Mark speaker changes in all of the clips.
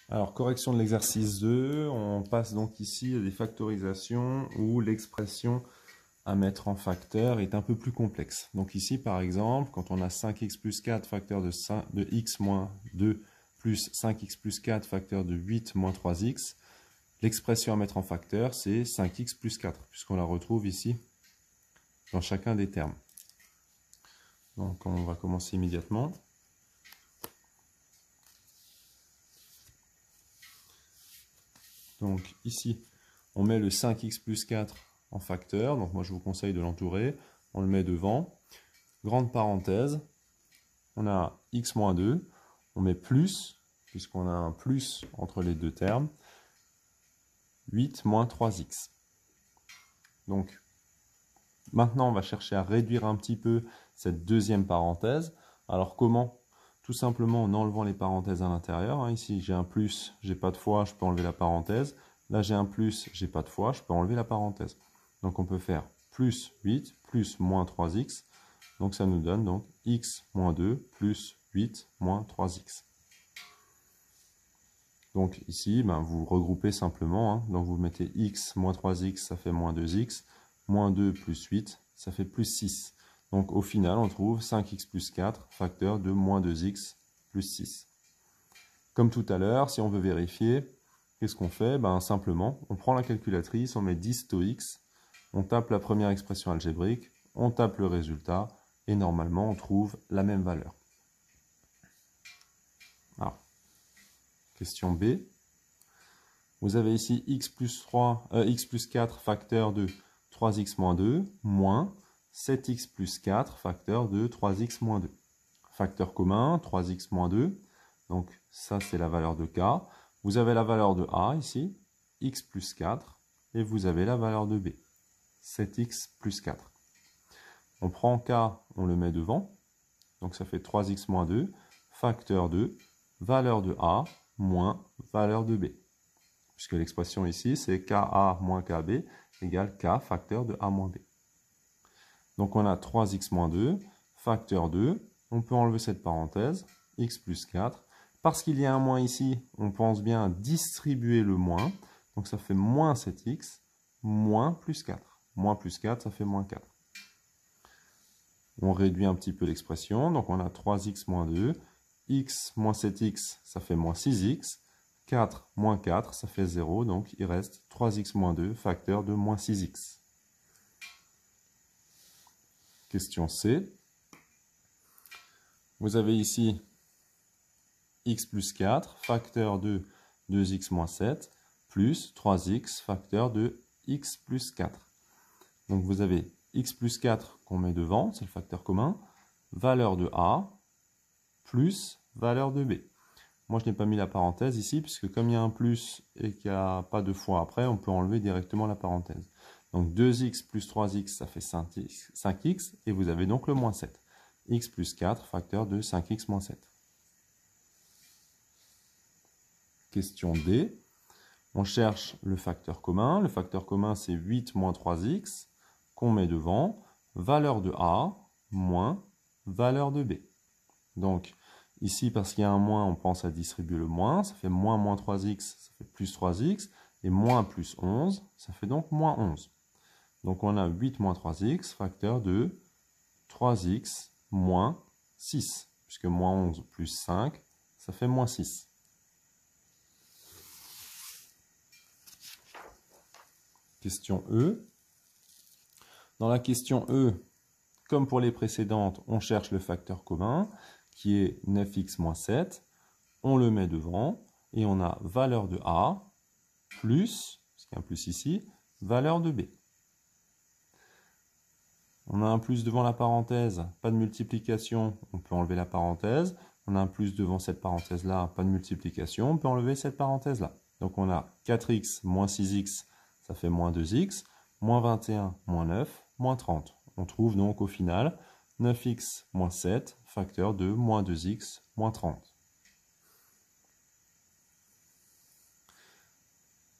Speaker 1: Alors, correction de l'exercice 2, on passe donc ici à des factorisations où l'expression à mettre en facteur est un peu plus complexe. Donc ici, par exemple, quand on a 5x plus 4 facteur de x moins 2 plus 5x plus 4 facteur de 8 moins 3x, l'expression à mettre en facteur, c'est 5x plus 4, puisqu'on la retrouve ici dans chacun des termes. Donc on va commencer immédiatement. Donc ici, on met le 5x plus 4 en facteur. Donc moi, je vous conseille de l'entourer. On le met devant. Grande parenthèse. On a x moins 2. On met plus, puisqu'on a un plus entre les deux termes. 8 moins 3x. Donc, maintenant, on va chercher à réduire un petit peu cette deuxième parenthèse. Alors, comment? Tout simplement en enlevant les parenthèses à l'intérieur. Ici, j'ai un plus, j'ai pas de fois, je peux enlever la parenthèse. Là, j'ai un plus, j'ai pas de fois, je peux enlever la parenthèse. Donc, on peut faire plus 8 plus moins 3x. Donc, ça nous donne donc x moins 2 plus 8 moins 3x. Donc, ici, vous regroupez simplement. Donc, vous mettez x moins 3x, ça fait moins 2x. Moins 2 plus 8, ça fait plus 6. Donc, au final, on trouve 5x plus 4, facteur de moins 2x plus 6. Comme tout à l'heure, si on veut vérifier, qu'est-ce qu'on fait? Simplement, on prend la calculatrice, on met 10 taux x, on tape la première expression algébrique, on tape le résultat, et normalement, on trouve la même valeur. Alors, question B. Vous avez ici x plus 4 facteur de 3x moins 2 moins 7x plus 4 facteur de 3x moins 2. Facteur commun, 3x moins 2. Donc ça, c'est la valeur de k. Vous avez la valeur de a ici, x plus 4. Et vous avez la valeur de b, 7x plus 4. On prend k, on le met devant. Donc ça fait 3x moins 2, facteur de valeur de a moins valeur de b. Puisque l'expression ici, c'est ka moins kb égale k facteur de a moins b. Donc on a 3x moins 2, facteur 2. On peut enlever cette parenthèse, x plus 4. Parce qu'il y a un moins ici, on pense bien distribuer le moins. Donc ça fait moins 7x, moins plus 4. Moins plus 4, ça fait moins 4. On réduit un petit peu l'expression. Donc on a 3x moins 2. X moins 7x, ça fait moins 6x. 4 moins 4, ça fait 0. Donc il reste 3x moins 2, facteur de moins 6x. Question C. Vous avez ici x plus 4, facteur de 2x moins 7, plus 3x, facteur de x plus 4. Donc vous avez x plus 4 qu'on met devant, c'est le facteur commun, valeur de a, plus valeur de b. Moi, je n'ai pas mis la parenthèse ici, puisque comme il y a un plus et qu'il n'y a pas de fois après, on peut enlever directement la parenthèse. Donc 2x plus 3x, ça fait 5x, et vous avez donc le moins 7. X plus 4, facteur de 5x moins 7. Question D. On cherche le facteur commun. Le facteur commun, c'est 8 moins 3x, qu'on met devant. Valeur de a, moins valeur de b. Donc, ici, parce qu'il y a un moins, on pense à distribuer le moins. Ça fait moins 3x, ça fait plus 3x. Et moins plus 11, ça fait donc moins 11. Donc, on a 8 moins 3x, facteur de 3x moins 6. Puisque moins 11 plus 5, ça fait moins 6. Question E. Dans la question E, comme pour les précédentes, on cherche le facteur commun, qui est 9x moins 7. On le met devant, et on a valeur de A, plus, parce qu'il y a un plus ici, valeur de B. On a un plus devant la parenthèse, pas de multiplication, on peut enlever la parenthèse. On a un plus devant cette parenthèse-là, pas de multiplication, on peut enlever cette parenthèse-là. Donc on a 4x moins 6x, ça fait moins 2x, moins 21, moins 9, moins 30. On trouve donc au final 9x moins 7, facteur de moins 2x moins 30.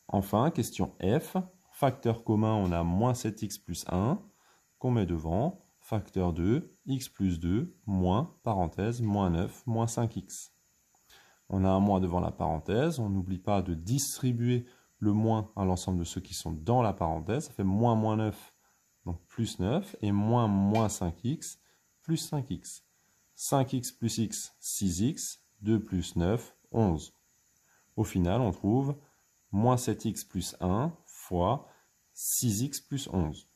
Speaker 1: Enfin, question F, facteur commun, on a moins 7x plus 1, qu'on met devant, facteur 2, x plus 2, moins, parenthèse, moins 9, moins 5x. On a un moins devant la parenthèse. On n'oublie pas de distribuer le moins à l'ensemble de ceux qui sont dans la parenthèse. Ça fait moins 9, donc plus 9. Et moins 5x, plus 5x. 5x plus x, 6x. 2 plus 9, 11. Au final, on trouve moins 7x plus 1 fois 6x plus 11.